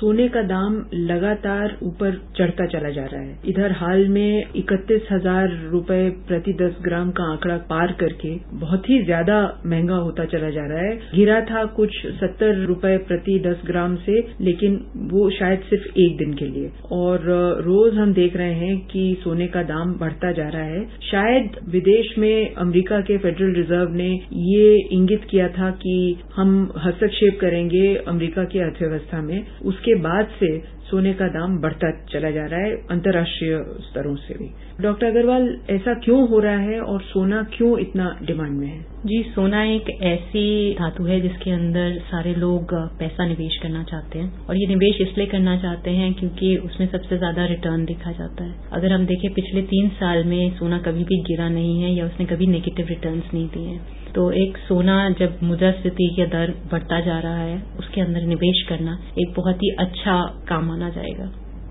सोने का दाम लगातार ऊपर चढ़ता चला जा रहा है। इधर हाल में 31,000 रुपए प्रति 10 ग्राम का आंकड़ा पार करके बहुत ही ज्यादा महंगा होता चला जा रहा है। गिरा था कुछ 70 रुपए प्रति 10 ग्राम से, लेकिन वो शायद सिर्फ एक दिन के लिए। और रोज हम देख रहे हैं कि सोने का दाम बढ़ता जा रहा है। शायद विदेश में अमेरिका के फेडरल रिजर्व ने ये इंगित किया था कि हम हस्तक्षेप करेंगे अमेरिका की अर्थव्यवस्था में, उसके बाद से सोने का दाम बढ़ता चला जा रहा है अंतर्राष्ट्रीय स्तरों से भी। डॉक्टर अग्रवाल, ऐसा क्यों हो रहा है और सोना क्यों इतना डिमांड में है? जी, सोना एक ऐसी धातु है जिसके अंदर सारे लोग पैसा निवेश करना चाहते हैं, और ये निवेश इसलिए करना चाहते हैं क्योंकि उसमें सबसे ज्यादा रिटर्न देखा जाता है। अगर हम देखें पिछले 3 साल में सोना कभी भी गिरा नहीं है या उसने कभी नेगेटिव रिटर्न्स नहीं दिए हैं। तो एक सोना जब मुद्रास्फीति का दर बढ़ता जा रहा है उसके अंदर निवेश करना एक बहुत ही अच्छा काम माना जाएगा।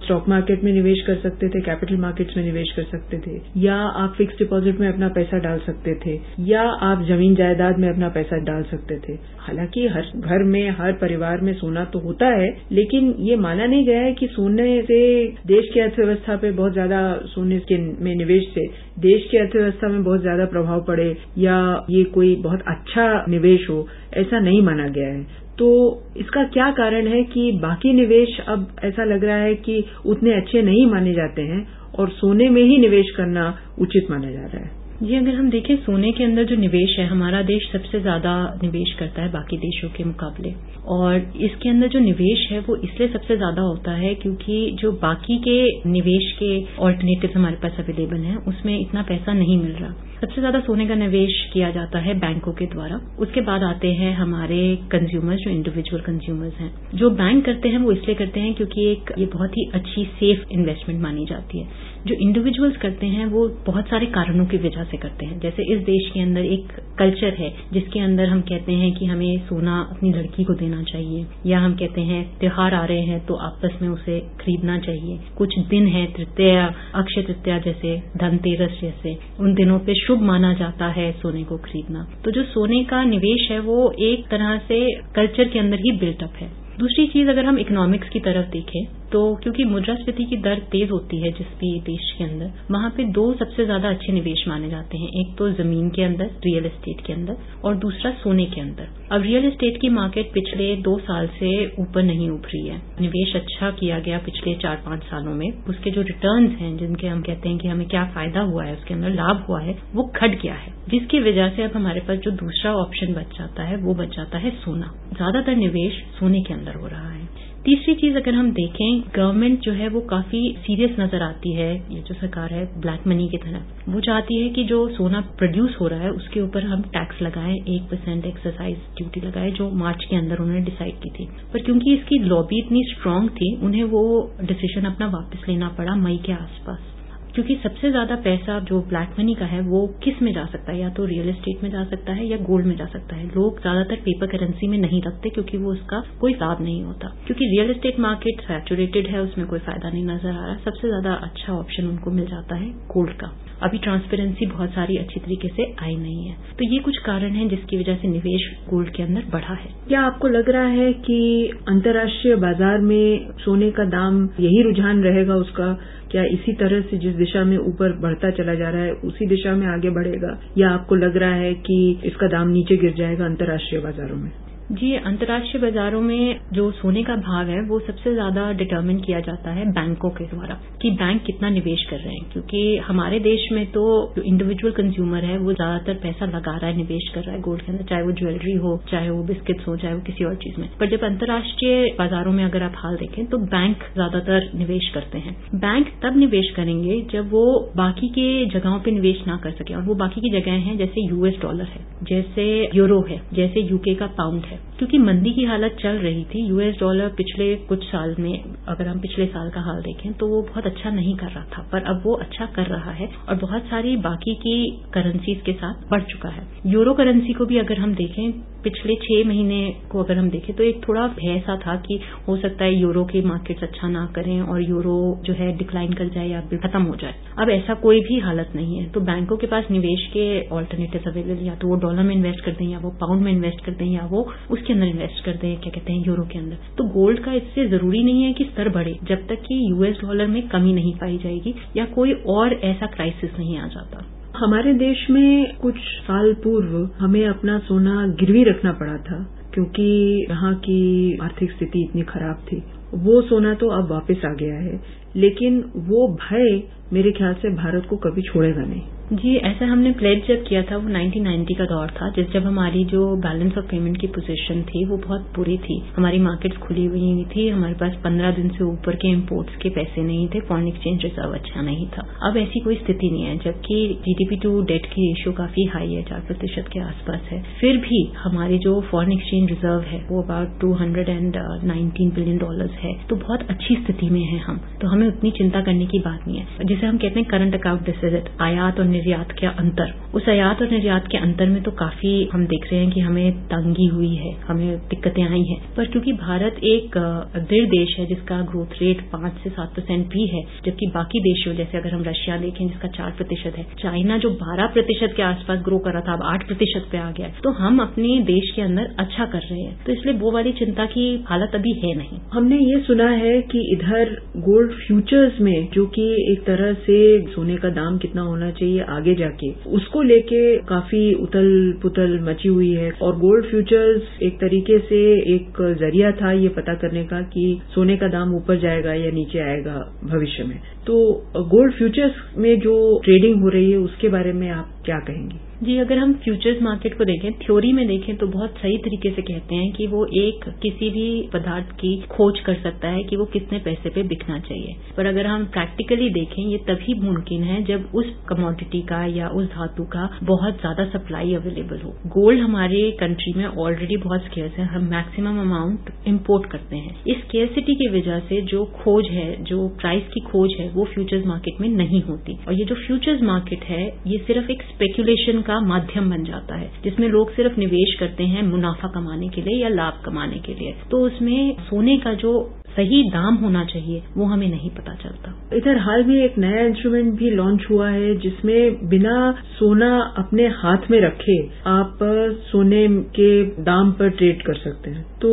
स्टॉक मार्केट में निवेश कर सकते थे, कैपिटल मार्केट्स में निवेश कर सकते थे, या आप फिक्स डिपॉजिट में अपना पैसा डाल सकते थे, या आप जमीन जायदाद में अपना पैसा डाल सकते थे। हालांकि हर घर में, हर परिवार में सोना तो होता है, लेकिन ये माना नहीं गया है कि सोने से देश की अर्थव्यवस्था पे बहुत ज्यादा, सोने में निवेश से देश की अर्थव्यवस्था में बहुत ज्यादा प्रभाव पड़े या ये कोई बहुत अच्छा निवेश हो, ऐसा नहीं माना गया है। तो इसका क्या कारण है कि बाकी निवेश अब ऐसा लग रहा है कि उतने अच्छे नहीं माने जाते हैं और सोने में ही निवेश करना उचित माना जा रहा है? जी, अगर हम देखें सोने के अंदर जो निवेश है, हमारा देश सबसे ज्यादा निवेश करता है बाकी देशों के मुकाबले, और इसके अंदर जो निवेश है वो इसलिए सबसे ज्यादा होता है क्योंकि जो बाकी के निवेश के ऑल्टरनेटिव्स हमारे पास अवेलेबल हैं उसमें इतना पैसा नहीं मिल रहा। सबसे ज्यादा सोने का निवेश किया जाता है बैंकों के द्वारा। उसके बाद आते हैं हमारे कंज्यूमर्स, जो इंडिविजुअल कंज्यूमर्स हैं। जो बैंक करते हैं वो इसलिए करते हैं क्योंकि ये बहुत ही अच्छी सेफ इन्वेस्टमेंट मानी जाती है। जो इंडिविजुअल्स करते हैं वो बहुत सारे कारणों की वजह से करते हैं। जैसे इस देश के अंदर एक कल्चर है जिसके अंदर हम कहते हैं कि हमें सोना अपनी लड़की को देना चाहिए, या हम कहते हैं त्योहार आ रहे हैं तो आपस में उसे खरीदना चाहिए। कुछ दिन है, तृतीया, अक्षय तृतीया जैसे, धनतेरस जैसे, उन दिनों पे शुभ माना जाता है सोने को खरीदना। तो जो सोने का निवेश है वो एक तरह से कल्चर के अंदर ही बिल्टअप है। दूसरी चीज, अगर हम इकोनॉमिक्स की तरफ देखें तो क्योंकि मुद्रास्फीति की दर तेज होती है जिस भी देश के अंदर, वहां पे 2 सबसे ज्यादा अच्छे निवेश माने जाते हैं। एक तो जमीन के अंदर, रियल एस्टेट के अंदर, और दूसरा सोने के अंदर। अब रियल एस्टेट की मार्केट पिछले 2 साल से ऊपर नहीं उभरी है। निवेश अच्छा किया गया पिछले 4-5 सालों में, उसके जो रिटर्न्स हैं, जिनके हम कहते हैं कि हमें क्या फायदा हुआ है, उसके अंदर लाभ हुआ है, वो घट गया है, जिसकी वजह से अब हमारे पास जो दूसरा ऑप्शन बच जाता है वो बच जाता है सोना। ज्यादातर निवेश सोने के अंदर हो रहा है। तीसरी चीज, अगर हम देखें, गवर्नमेंट जो है वो काफी सीरियस नजर आती है, ये जो सरकार है ब्लैक मनी की तरफ। वो चाहती है कि जो सोना प्रोड्यूस हो रहा है उसके ऊपर हम टैक्स लगाएं, 1% एक्साइज ड्यूटी लगाएं, जो मार्च के अंदर उन्होंने डिसाइड की थी। पर क्योंकि इसकी लॉबी इतनी स्ट्रांग थी, उन्हें वो डिसीजन अपना वापस लेना पड़ा मई के आसपास। क्योंकि सबसे ज्यादा पैसा जो ब्लैक मनी का है वो किस में जा सकता है, या तो रियल एस्टेट में जा सकता है या गोल्ड में जा सकता है। लोग ज्यादातर पेपर करेंसी में नहीं रखते क्योंकि वो उसका कोई लाभ नहीं होता, क्योंकि रियल एस्टेट मार्केट सैचुरेटेड है, उसमें कोई फायदा नहीं नजर आ रहा। सबसे ज्यादा अच्छा ऑप्शन उनको मिल जाता है गोल्ड का। अभी ट्रांसपेरेंसी बहुत सारी अच्छी तरीके से आई नहीं है। तो ये कुछ कारण हैं जिसकी वजह से निवेश गोल्ड के अंदर बढ़ा है। क्या आपको लग रहा है कि अंतर्राष्ट्रीय बाजार में सोने का दाम यही रुझान रहेगा उसका? क्या इसी तरह से जिस दिशा में ऊपर बढ़ता चला जा रहा है उसी दिशा में आगे बढ़ेगा, या आपको लग रहा है कि इसका दाम नीचे गिर जाएगा अंतर्राष्ट्रीय बाजारों में? जी, अंतर्राष्ट्रीय बाजारों में जो सोने का भाव है वो सबसे ज्यादा डिटरमिन किया जाता है बैंकों के द्वारा, कि बैंक कितना निवेश कर रहे हैं। क्योंकि हमारे देश में तो जो इंडिविजुअल कंज्यूमर है वो ज्यादातर पैसा लगा रहा है, निवेश कर रहा है गोल्ड के अंदर, चाहे वो ज्वेलरी हो, चाहे वो बिस्किट्स हो, चाहे वो किसी और चीज में। पर जब अंतर्राष्ट्रीय बाजारों में अगर आप हाल देखें तो बैंक ज्यादातर निवेश करते हैं। बैंक तब निवेश करेंगे जब वो बाकी के जगहों पर निवेश ना कर सके, और वो बाकी की जगह हैं जैसे US डॉलर है, जैसे यूरो है, जैसे UK का पाउंड है। क्योंकि मंदी की हालत चल रही थी, US डॉलर पिछले कुछ साल में, अगर हम पिछले साल का हाल देखें तो वो बहुत अच्छा नहीं कर रहा था, पर अब वो अच्छा कर रहा है और बहुत सारी बाकी की करेंसीज के साथ बढ़ चुका है। यूरो करेंसी को भी अगर हम देखें पिछले 6 महीने को अगर हम देखें तो एक थोड़ा भय सा था कि हो सकता है यूरो के मार्केट्स अच्छा ना करें और यूरो जो है डिक्लाइन कर जाए या खत्म हो जाए। अब ऐसा कोई भी हालत नहीं है। तो बैंकों के पास निवेश के ऑल्टरनेटिव अवेलेबल, या तो वो डॉलर में इन्वेस्ट कर दें, या वो पाउंड में इन्वेस्ट कर दें, या वो उसके अंदर इन्वेस्ट कर दें, क्या कहते हैं, यूरो के अंदर। तो गोल्ड का इससे जरूरी नहीं है कि स्तर बढ़े जब तक कि यूएस डॉलर में कमी नहीं पाई जाएगी या कोई और ऐसा क्राइसिस नहीं आ जाता। हमारे देश में कुछ साल पूर्व हमें अपना सोना गिरवी रखना पड़ा था क्योंकि यहाँ की आर्थिक स्थिति इतनी खराब थी। वो सोना तो अब वापस आ गया है, लेकिन वो भय मेरे ख्याल से भारत को कभी छोड़ेगा नहीं। जी, ऐसा हमने प्लेज जब किया था वो 1990 का दौर था, जब हमारी जो बैलेंस ऑफ पेमेंट की पोजीशन थी वो बहुत बुरी थी। हमारी मार्केट्स खुली हुई नहीं थी, हमारे पास 15 दिन से ऊपर के इम्पोर्ट्स के पैसे नहीं थे, फॉरेन एक्सचेंज रिजर्व अच्छा नहीं था। अब ऐसी कोई स्थिति नहीं है, जबकि जीडीपी टू डेट की रेशियो काफी हाई है, 4% के आसपास है। फिर भी हमारी जो फॉरेन एक्सचेंज रिजर्व है वो अबाउट $219 बिलियन है, तो बहुत अच्छी स्थिति में है हम। तो हमें उतनी चिंता करने की बात नहीं है। जिसे हम कहते हैं करंट अकाउंट डिफिसिट, आयात और निर्यात के अंतर। उस आयात और निर्यात के अंतर में तो काफी हम देख रहे हैं कि हमें तंगी हुई है, हमें दिक्कतें आई हैं। पर क्योंकि भारत एक दृढ़ देश है जिसका ग्रोथ रेट 5 से 7% भी है, जबकि बाकी देशों जैसे अगर हम रशिया देखें जिसका 4% है, चाइना जो 12% के आसपास ग्रो कर रहा था अब 8% पे आ गया, तो हम अपने देश के अंदर अच्छा कर रहे हैं। तो इसलिए वो वाली चिंता की हालत अभी है नहीं। हमने ये सुना है कि इधर गोल्ड फ्यूचर्स में, जो कि एक तरह से सोने का दाम कितना होना चाहिए आगे जाके, उसको लेके काफी उथल पुथल मची हुई है। और गोल्ड फ्यूचर्स एक तरीके से एक जरिया था ये पता करने का कि सोने का दाम ऊपर जाएगा या नीचे आएगा भविष्य में। तो गोल्ड फ्यूचर्स में जो ट्रेडिंग हो रही है उसके बारे में आप क्या कहेंगी? जी, अगर हम फ्यूचर्स मार्केट को देखें, थ्योरी में देखें तो बहुत सही तरीके से कहते हैं कि वो एक किसी भी पदार्थ की खोज कर सकता है कि वो कितने पैसे पे बिकना चाहिए। पर अगर हम प्रैक्टिकली देखें, ये तभी मुमकिन है जब उस कमोडिटी का या उस धातु का बहुत ज्यादा सप्लाई अवेलेबल हो। गोल्ड हमारे कंट्री में ऑलरेडी बहुत स्केर्स है, हम मैक्सिमम अमाउंट इम्पोर्ट करते हैं। इस स्केर्सिटी की वजह से जो खोज है, जो प्राइस की खोज है, वो फ्यूचर्स मार्केट में नहीं होती। और ये जो फ्यूचर्स मार्केट है ये सिर्फ एक स्पेकुलेशन का माध्यम बन जाता है, जिसमें लोग सिर्फ निवेश करते हैं मुनाफा कमाने के लिए या लाभ कमाने के लिए। तो उसमें सोने का जो सही दाम होना चाहिए वो हमें नहीं पता चलता। इधर हाल में एक नया इंस्ट्रूमेंट भी लॉन्च हुआ है जिसमें बिना सोना अपने हाथ में रखे आप सोने के दाम पर ट्रेड कर सकते हैं। तो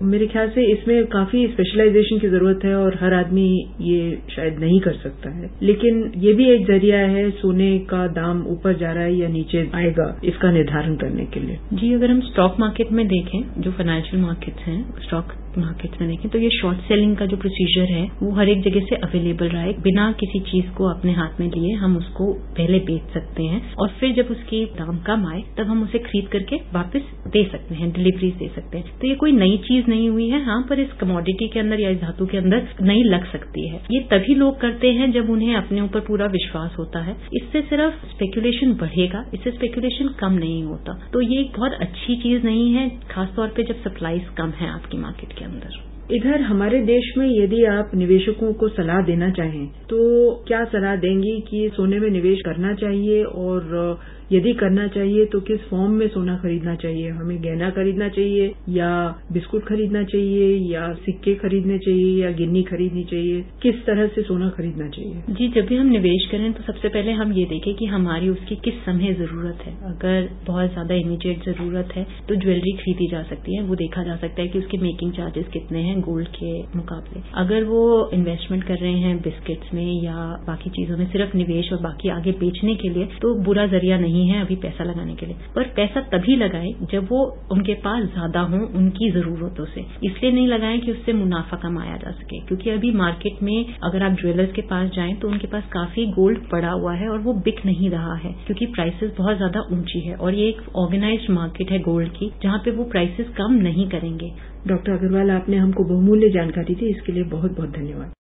मेरे ख्याल से इसमें काफी स्पेशलाइजेशन की जरूरत है और हर आदमी ये शायद नहीं कर सकता है, लेकिन ये भी एक जरिया है सोने का दाम ऊपर जा रहा है या नीचे आएगा इसका निर्धारण करने के लिए। जी, अगर हम स्टॉक मार्केट में देखें, जो फाइनेंशियल मार्केट्स हैं, स्टॉक मार्केट में देखें तो ये शॉर्ट सेलिंग का जो प्रोसीजर है वो हर एक जगह से अवेलेबल रहा है। बिना किसी चीज को अपने हाथ में लिए हम उसको पहले बेच सकते हैं और फिर जब उसकी दाम कम आए तब हम उसे खरीद करके वापस दे सकते हैं, डिलीवरीज दे सकते हैं। तो ये कोई नई चीज नहीं हुई है। हाँ, पर इस कमोडिटी के अंदर या इस धातु के अंदर नई लग सकती है। ये तभी लोग करते हैं जब उन्हें अपने ऊपर पूरा विश्वास होता है। इससे सिर्फ स्पेकुलेशन बढ़ेगा, इससे स्पेकुलेशन कम नहीं होता। तो ये एक बहुत अच्छी चीज नहीं है, खासतौर पर जब सप्लाईज कम है आपकी मार्केट के अंदर। इधर हमारे देश में यदि आप निवेशकों को सलाह देना चाहें तो क्या सलाह देंगी कि सोने में निवेश करना चाहिए, और यदि करना चाहिए तो किस फॉर्म में सोना खरीदना चाहिए? हमें गहना खरीदना चाहिए या बिस्कुट खरीदना चाहिए या सिक्के खरीदने चाहिए या गिन्नी खरीदनी चाहिए? किस तरह से सोना खरीदना चाहिए? जी, जब भी हम निवेश करें तो सबसे पहले हम ये देखें कि हमारी उसकी किस समय जरूरत है। अगर बहुत ज्यादा इमीडिएट जरूरत है तो ज्वेलरी खरीदी जा सकती है, वो देखा जा सकता है कि उसके मेकिंग चार्जेस कितने हैं गोल्ड के मुकाबले। अगर वो इन्वेस्टमेंट कर रहे हैं बिस्किट्स में या बाकी चीजों में, सिर्फ निवेश और बाकी आगे बेचने के लिए, तो बुरा जरिया नहीं है अभी पैसा लगाने के लिए। पर पैसा तभी लगाएं जब वो उनके पास ज्यादा हो उनकी जरूरतों से। इसलिए नहीं लगाएं कि उससे मुनाफा कमाया जा सके, क्योंकि अभी मार्केट में अगर आप ज्वेलर्स के पास जाएं तो उनके पास काफी गोल्ड पड़ा हुआ है और वो बिक नहीं रहा है क्योंकि प्राइसेस बहुत ज्यादा ऊंची है। और ये एक ऑर्गेनाइज्ड मार्केट है गोल्ड की, जहां पे वो प्राइसेस कम नहीं करेंगे। डॉक्टर अग्रवाल, आपने हमको बहुमूल्य जानकारी दी, इसके लिए बहुत बहुत धन्यवाद।